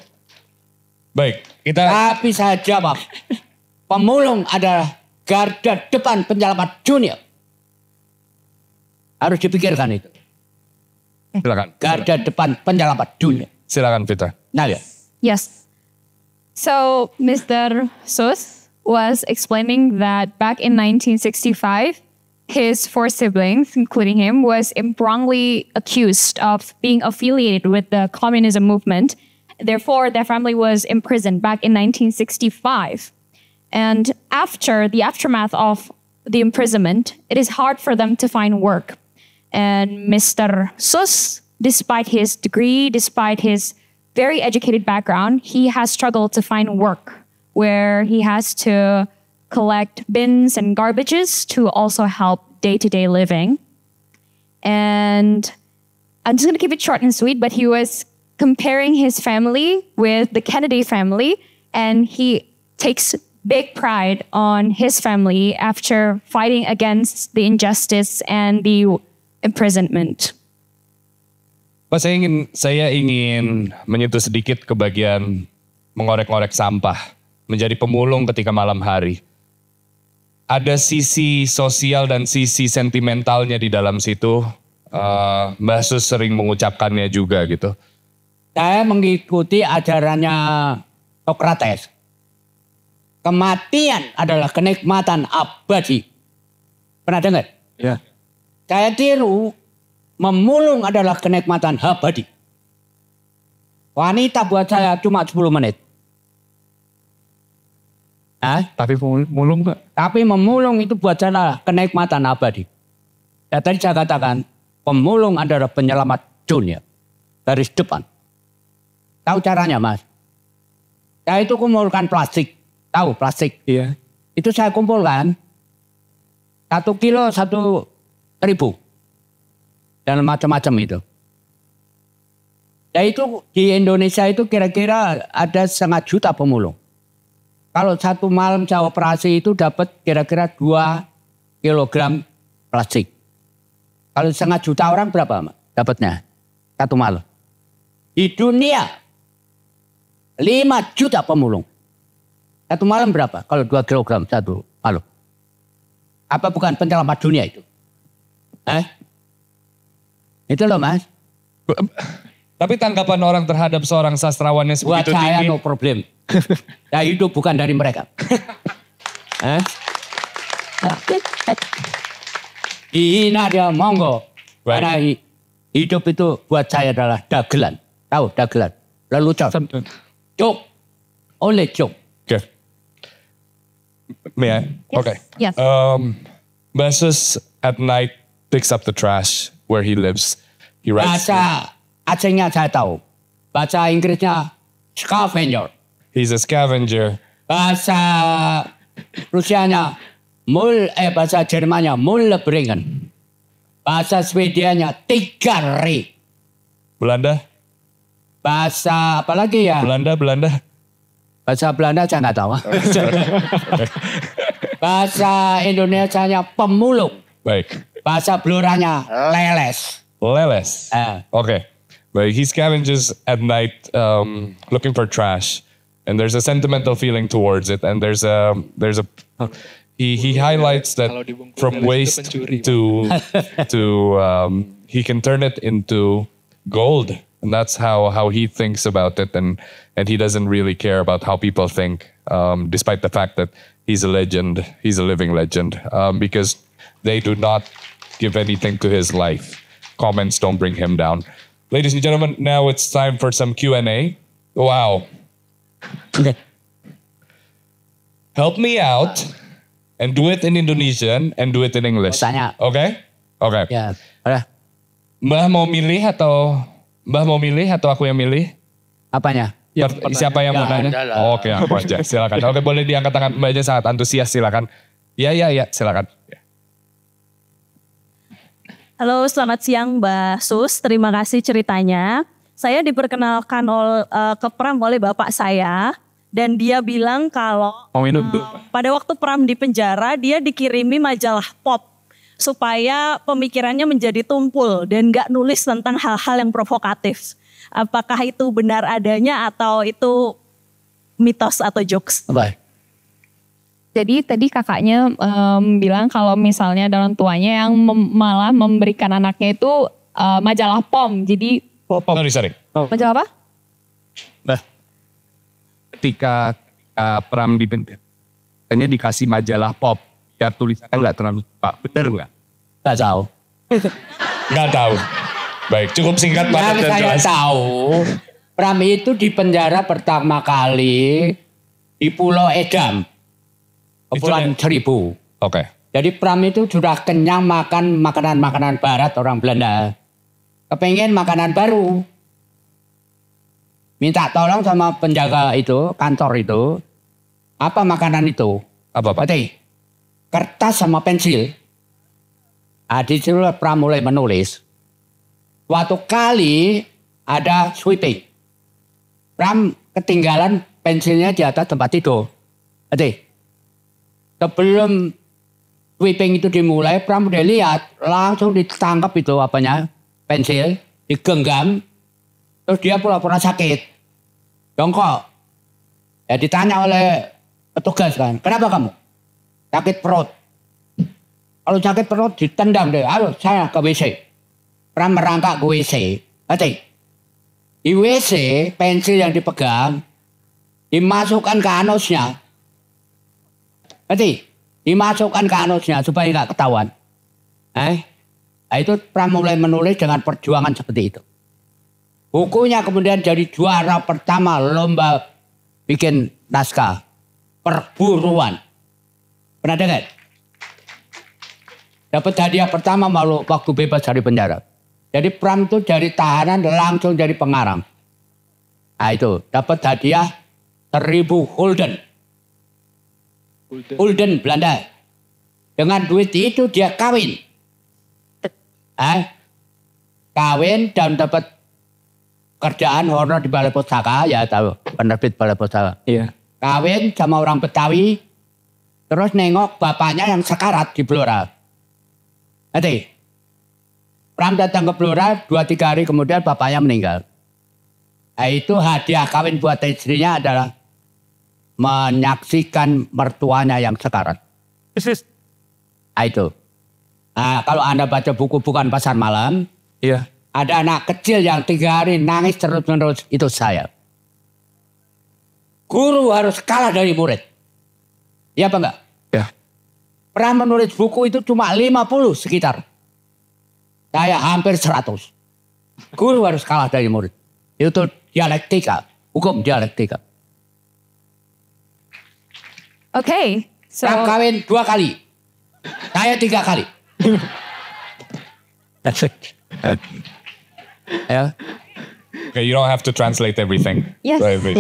Baik, kita Tapi saya jawab, pemulung adalah garda depan penyelamat dunia. Harus dipikirkan itu. silakan. Garda depan penyelamat dunia. Silakan Fitra. Nah ya. Yes. So Mr. Sus was explaining that back in 1965, his 4 siblings, including him, was wrongly accused of being affiliated with the communism movement. Therefore, their family was imprisoned back in 1965. And after the aftermath of the imprisonment, it is hard for them to find work. And Mr. Sus, despite his degree, despite his very educated background, he has struggled to find work where he has to collect bins and garbages to also help day-to-day living. And I'm just going to keep it short and sweet, but he was comparing his family with the Kennedy family, and he takes big pride on his family after fighting against the injustice and the imprisonment. Pak, saya ingin menyentuh sedikit ke bagian mengorek-ngorek sampah, menjadi pemulung ketika malam hari. Ada sisi sosial dan sisi sentimentalnya di dalam situ. Mbah Sus sering mengucapkannya juga gitu. Saya mengikuti ajarannya Socrates. Kematian adalah kenikmatan abadi. Pernah dengar? Ya. Saya tiru, memulung adalah kenikmatan abadi. Wanita buat saya cuma 10 menit. Tapi mulung Pak. Tapi memulung itu buat saya kenikmatan abadi. Ya, tadi saya katakan, pemulung adalah penyelamat dunia. Garis depan. Tahu caranya Mas? Saya itu kumpulkan plastik. Tahu plastik? Iya. Itu saya kumpulkan 1 kilo 1.000. Dan macam-macam itu. Ya itu di Indonesia itu kira-kira ada 1,5 juta pemulung. Kalau satu malam saya operasi itu dapat kira-kira 2 kilogram plastik. Kalau 1,5 juta orang berapa dapatnya? Satu malam. Di dunia 5 juta pemulung. Satu malam berapa? Kalau 2 kilogram satu malam. Apa bukan penyelamat dunia itu? Itu loh Mas. Tapi tanggapan orang terhadap seorang sastrawan yang Buat sebegitu saya tinggi. no problem. Saya hidup bukan dari mereka. Eh? Hina dia monggo. Baik. Karena hidup itu buat saya adalah dagelan. Tahu dagelan? Lelucon. Cuk. Oleh cuk. Okay. May I? Yes. Okay. Yes. Basus at night picks up the trash where he lives. He writes. Bahasa Acehnya saya tahu. Bahasa Inggrisnya scavenger. He's a scavenger. Bahasa Rusianya bahasa Jermannya Mullebringen. Bahasa Swedianya Tigari. Belanda? Bahasa apa lagi ya? Belanda? Bahasa Belanda saya nggak tahu. Bahasa Indonesianya pemulung. Baik. Bahasa Bloranya leles. Leles. Eh. Okay. But he scavenges at night looking for trash. And there's a sentimental feeling towards it. And there's a he highlights that from waste to he can turn it into gold. And that's how he thinks about it. And he doesn't really care about how people think, despite the fact that he's a legend. He's a living legend, because they do not give anything to his life. Comments don't bring him down. Ladies and gentlemen, now it's time for some Q&A. Wow. Help me out and do it in Indonesian and do it in English. Tanya. Okay? Okay. Ya, udah. Mbah mau milih atau aku yang milih? Apanya? Siapa yang mau nanya? Oh, oke, aku aja. Silakan. Oke, boleh diangkat tangan. Mbaknya sangat antusias, silakan. Ya, silakan. Halo, selamat siang Mbak Sus. Terima kasih ceritanya. Saya diperkenalkan ke Pram oleh bapak saya. Dan dia bilang kalau Mau minum tuh. pada waktu Pram di penjara, dia dikirimi majalah pop. Supaya pemikirannya menjadi tumpul dan gak nulis tentang hal-hal yang provokatif. Apakah itu benar adanya atau itu mitos atau jokes? Apa? Jadi tadi kakaknya bilang kalau misalnya ada orang tuanya yang malah memberikan anaknya itu majalah POM. Jadi Sorry. majalah apa? Nah, ketika Pram di penjara, katanya dikasih majalah pop. Biar tulisannya nggak terlalu pak. Bener nggak? Gak tahu. Nggak tahu. Baik, cukup singkat padat Yang dan saya jelas. tahu, Pram itu di penjara pertama kali di Pulau Edam. Kepulauan Seribu. Oke. Jadi Pram itu sudah kenyang makan makanan-makanan barat orang Belanda. Kepengen makanan baru. Minta tolong sama penjaga itu, kantor itu. Apa makanan itu? Apa Pak? Berarti kertas sama pensil. Di situ Pram mulai menulis. Suatu kali ada sweeping. Pram ketinggalan pensilnya di atas tempat tidur. Berarti sebelum sweeping itu dimulai, Pram udah lihat, langsung ditangkap itu pensil, digenggam, terus dia pura-pura sakit. Jongkok. Ya ditanya oleh petugas kan, kenapa kamu? Sakit perut. Kalau sakit perut ditendang deh, ayo saya ke WC. Pram merangkak ke WC. Berarti di WC pensil yang dipegang dimasukkan ke anusnya. Berarti dimasukkan ke anusnya supaya nggak ketahuan. Nah, itu Pram mulai menulis dengan perjuangan seperti itu. Bukunya kemudian jadi juara pertama lomba bikin naskah perburuan. Pernah dengar? Dapat hadiah pertama malu waktu bebas dari penjara. Jadi Pram itu dari tahanan langsung jadi pengarang. Nah itu dapat hadiah 1000 gulden. Gulden Belanda. Dengan duit itu dia kawin. Kawin dan dapat kerjaan honor di Balai Pustaka, ya tahu, penerbit Balai Pustaka. Iya. Kawin sama orang Betawi, terus nengok bapaknya yang sekarat di Blora. Nanti, Pram datang ke Blora, 2-3 hari kemudian bapaknya meninggal. Nah itu hadiah kawin buat istrinya adalah menyaksikan mertuanya yang sekarat. Nah itu. Nah, kalau Anda baca buku Bukan Pasar Malam, Iya. ada anak kecil yang 3 hari nangis terus-menerus, itu saya. Guru harus kalah dari murid. Iya apa enggak? Ya. Pram menulis buku itu cuma 50 sekitar. Saya hampir 100. Guru harus kalah dari murid. Itu dialektika, hukum dialektika. Okay, so Pram kawin 2 kali. Saya 3 kali. That's it. Ya. Okay, you don't have to translate everything. Yes. Right, right.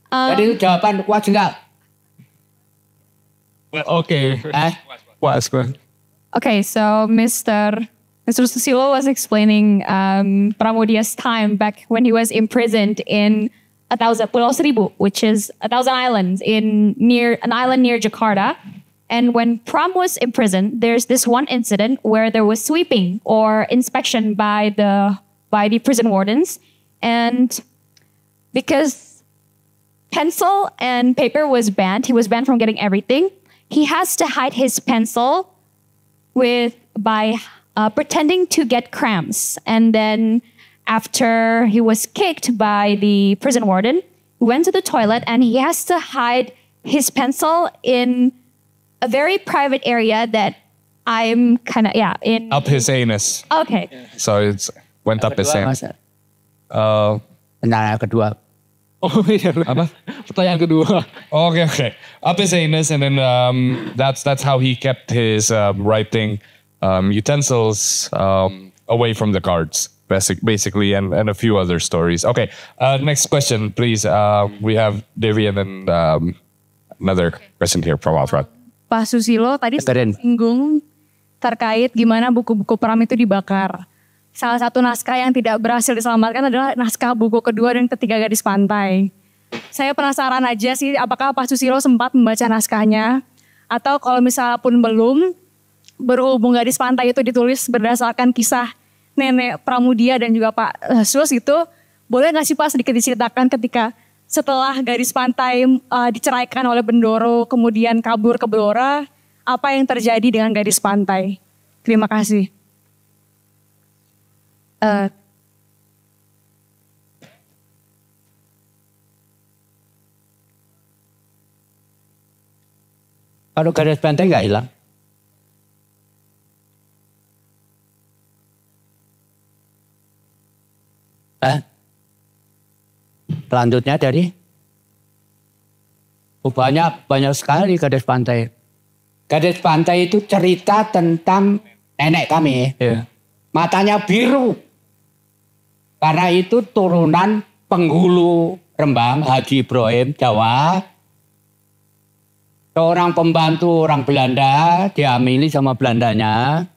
Jadi itu jawaban kuat enggak? Oke. Puas. okay, so Mr. Susilo was explaining Pramudia's time back when he was imprisoned in Pulau Seribu, which is 1,000 islands near an island near Jakarta. And when Pram was imprisoned, there's this one incident where there was sweeping or inspection by the prison wardens, and because pencil and paper was banned, he was banned from getting everything. He has to hide his pencil by pretending to get cramps, and then after he was kicked by the prison warden, he went to the toilet and he has to hide his pencil in a very private area that I'm kind of, in. Up his anus. Okay. So it's went up his anus. Pertanyaan kedua. Oh iya. Apa? Pertanyaan kedua. Okay. Up his anus, and then that's how he kept his writing utensils away from the guards, basically, and a few other stories. Okay, next question, please. We have Devi and then another question here from Alfred. Pak Susilo tadi singgung terkait gimana buku-buku Pram itu dibakar. Salah satu naskah yang tidak berhasil diselamatkan adalah naskah buku kedua dan ketiga Gadis Pantai. Saya penasaran aja sih apakah Pak Susilo sempat membaca naskahnya, atau kalau misalnya pun belum, berhubung Gadis Pantai itu ditulis berdasarkan kisah nenek Pramudia dan juga Pak Sus itu, boleh nggak sih Pak sedikit diceritakan ketika setelah Gadis Pantai diceraikan oleh Bendoro, kemudian kabur ke Blora, apa yang terjadi dengan Gadis Pantai? Terima kasih. Kalau Gadis Pantai nggak hilang. Selanjutnya dari banyak sekali Gadis Pantai. Gadis Pantai itu cerita tentang nenek kami. Iya. Matanya biru. Karena itu turunan penghulu Rembang, Haji Ibrahim, Jawa. Seorang pembantu orang Belanda, diamili sama Belandanya.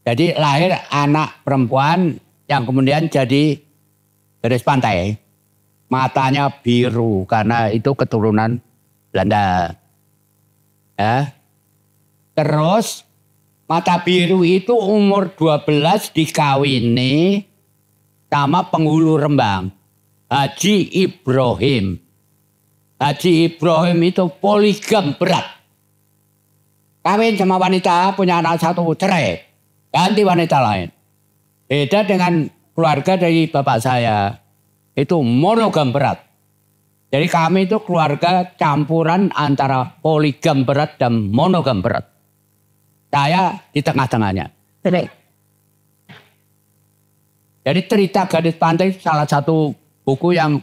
Jadi lahir anak perempuan yang kemudian jadi Gadis Pantai. Matanya biru karena itu keturunan Belanda. Ya. Terus mata biru itu umur 12 dikawini sama penghulu Rembang, Haji Ibrahim. Haji Ibrahim itu poligam berat. Kawin sama wanita, punya anak satu, cerai. Ganti wanita lain. Beda dengan keluarga dari bapak saya. Itu monogam berat. Jadi kami itu keluarga campuran antara poligam berat dan monogam berat. Saya di tengah-tengahnya. Jadi cerita Gadis Pantai salah satu buku yang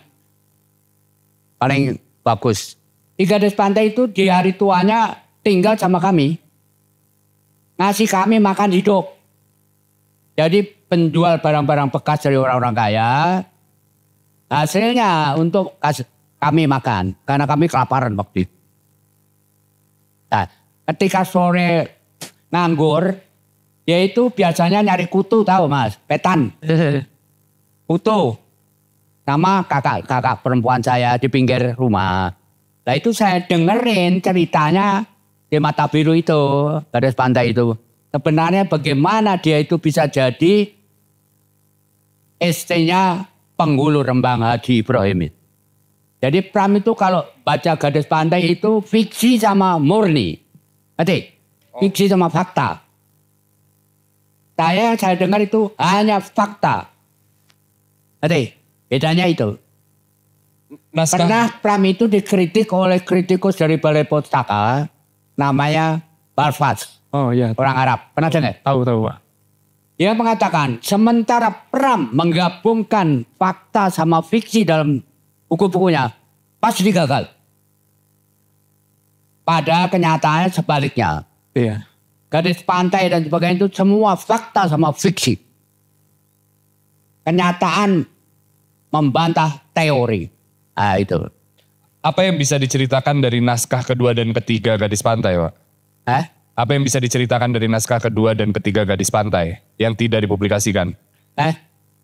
paling bagus. Di Gadis Pantai itu di hari tuanya tinggal sama kami. Ngasih kami makan hidup. Jadi penjual barang-barang bekas dari orang-orang kaya. Hasilnya untuk kami makan. Karena kami kelaparan waktu itu. Nah, ketika sore nganggur, yaitu biasanya nyari kutu, tahu mas? Petan. Kutu. Sama kakak perempuan saya di pinggir rumah. Nah itu saya dengerin ceritanya di Mata Biru itu, Gadis Pantai itu. Sebenarnya bagaimana dia itu bisa jadi istrinya penghulu Rembang Haji Ibrahim. Jadi Pram itu kalau baca Gadis Pantai itu fiksi sama murni. Ngerti? Fiksi sama fakta. Saya dengar itu hanya fakta. Ngerti? Bedanya itu. naskah Pernah Pram itu dikritik oleh kritikus dari Balai Pustaka, namanya Balfas, Oh iya, orang Arab. Pernah dengar? tahu Pak. Dia mengatakan, sementara Pram menggabungkan fakta sama fiksi dalam buku-bukunya, pasti gagal. Pada kenyataannya sebaliknya. Iya. Gadis pantai dan sebagainya itu semua fakta sama fiksi. Kenyataan membantah teori. Nah itu. apa yang bisa diceritakan dari naskah kedua dan ketiga Gadis Pantai, Pak? Apa yang bisa diceritakan dari naskah kedua dan ketiga Gadis Pantai yang tidak dipublikasikan?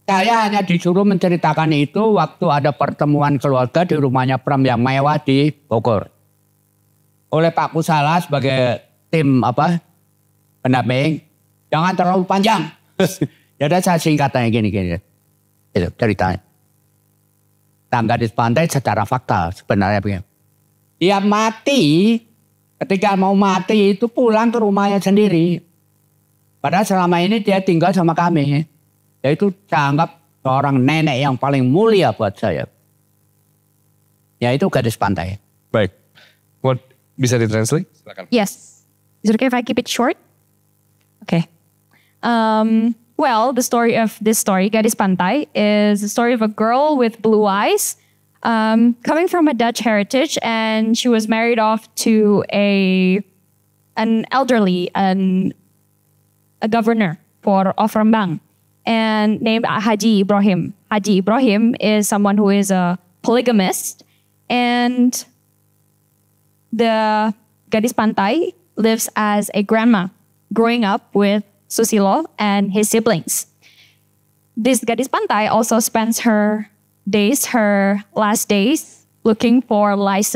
Saya hanya disuruh menceritakan itu waktu ada pertemuan keluarga di rumahnya Pram yang mewah di Bogor. Oleh Pak Kusala sebagai tim pendamping, jangan terlalu panjang. Ya udah saya singkatnya gini-gini. Itu ceritanya. Tentang Gadis Pantai secara fakta sebenarnya begini. Dia mati, ketika mau mati itu pulang ke rumahnya sendiri. Padahal selama ini dia tinggal sama kami. Yaitu saya anggap seorang nenek yang paling mulia buat saya. Yaitu Gadis Pantai. Baik. Bisa ditranslate? Silakan. Yes. Is it okay if I keep it short? Okay. Well, the story of this story, Gadis Pantai, is the story of a girl with blue eyes, coming from a Dutch heritage, and she was married off to an elderly, a governor of Rembang, and named Haji Ibrahim. Haji Ibrahim is someone who is a polygamist, and the Gadis Pantai lives as a grandma, growing up with Susilo and his siblings. This Gadis Pantai also spends her last days, looking for lice,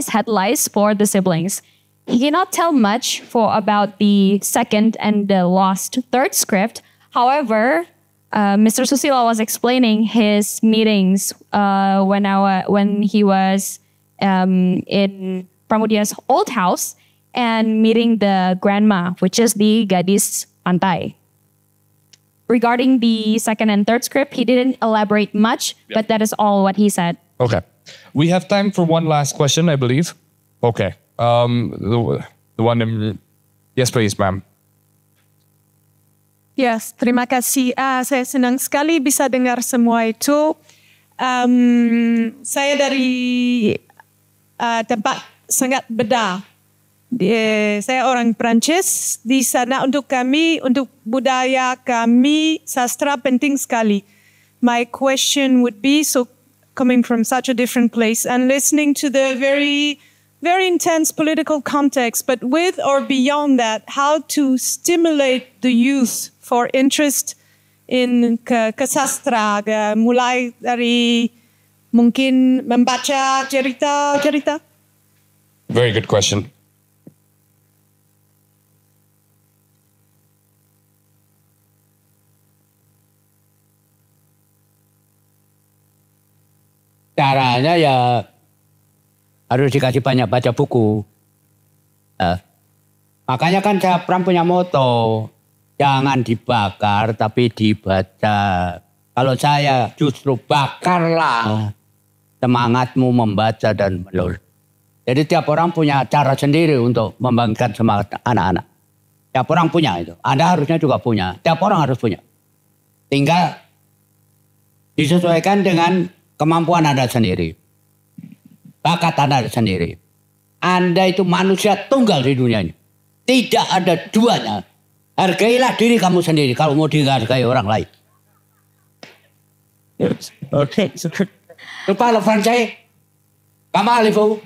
head lice for the siblings. He cannot tell much about the second and the lost third script. However, Mr. Susilo was explaining his meetings when he was in Pramudia's old house and meeting the grandma, which is the Gadis Pantai. Regarding the second and third script, he didn't elaborate much, but that is all what he said. Okay. We have time for one last question, I believe. Okay. The one in... Yes, please, ma'am. Yes, terima kasih. Saya senang sekali bisa dengar semua itu. Saya dari tempat sangat beda. Saya orang Prancis. Di sana untuk kami, untuk budaya kami, sastra penting sekali. My question would be, so coming from such a different place and listening to the very, very intense political context, but with or beyond that, how to stimulate the youth for interest in kesastra, mulai dari mungkin membaca cerita-cerita? Very good question. Caranya ya harus dikasih banyak baca buku. Makanya kan saya Pram punya moto, jangan dibakar tapi dibaca. Kalau saya justru bakarlah semangatmu membaca dan menulis. Jadi tiap orang punya cara sendiri untuk membangkitkan semangat anak-anak. Tiap orang punya itu. Anda harusnya juga punya. Tiap orang harus punya. Tinggal disesuaikan dengan kemampuan Anda sendiri. Bakat Anda sendiri. Anda itu manusia tunggal di dunia ini. Tidak ada duanya. Hargailah diri kamu sendiri kalau mau dihargai orang lain. Lupa lo Fransai. Kamu alifu.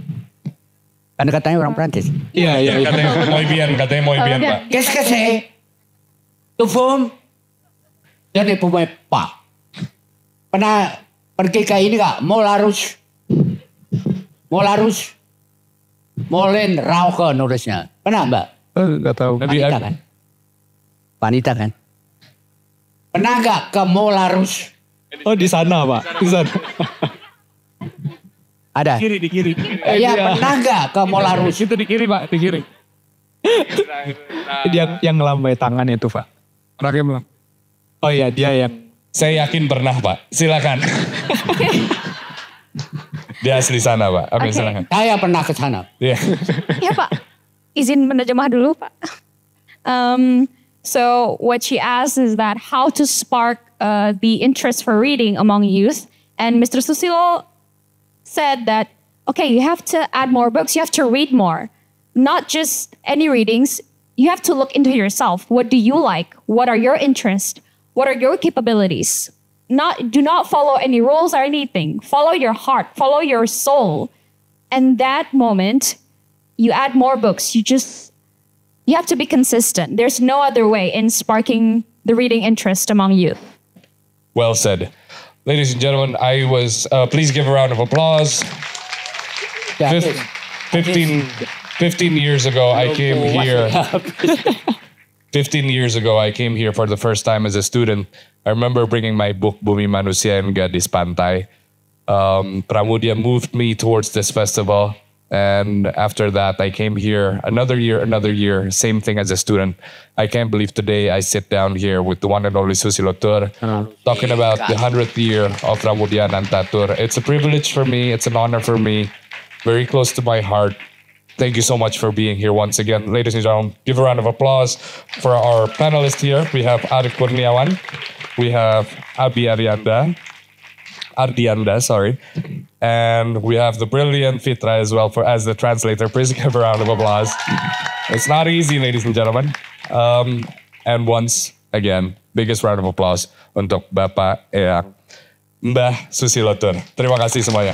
Kan katanya orang Prancis. Iya. Katanya muy bien, Pak. Qu'est-ce que c'est? Tu fumes? Je ne pouvais pas. Pernah pergi ke ini kak? Molarus. Molen Rauke nulisnya. Pernah mbak? Nggak tahu. Wanita kan? Wanita kan? Pernah nggak ke Molarus? Oh di sana Pak, di sana. Ada? Di kiri. Iya pernah nggak ke Molarus? Itu di kiri Pak, di kiri. Yang ngelambai tangan itu Pak. Rakim. Oh iya dia yang. Saya yakin pernah, Pak. Silakan. Dia asli sana, Pak. Amin, Oke. silakan. Saya pernah ke sana. Iya. Ya Pak, izin menerjemah dulu Pak. So what she asks is that how to spark the interest for reading among youth. And Mr. Susilo said that, okay, you have to add more books, you have to read more. Not just any readings, you have to look into yourself. What do you like? What are your interests? What are your capabilities? Do not follow any rules or anything. Follow your heart, follow your soul. And that moment, you add more books. You have to be consistent. There's no other way in sparking the reading interest among youth. Well said. Ladies and gentlemen, please give a round of applause. Ya, 15 years ago, I came here. 15 years ago, I came here for the first time as a student. I remember bringing my book, Bumi Manusia and Gadis Pantai. Pramudia moved me towards this festival. And after that, I came here another year, same thing as a student. I can't believe today I sit down here with the one and only Susilo Tur, talking about the 100th year of Pramudia Nantatur. It's a privilege for me. It's an honor for me. Very close to my heart. Thank you so much for being here once again. Ladies and gentlemen, give a round of applause for our panelists here. We have Arif Kurniawan. We have Abi Ardianda, sorry. And we have the brilliant Fitra as well as the translator. Please give a round of applause. It's not easy, ladies and gentlemen. And once again, biggest round of applause untuk Bapak Eyang Mbah Susilo Tur. Terima kasih semuanya.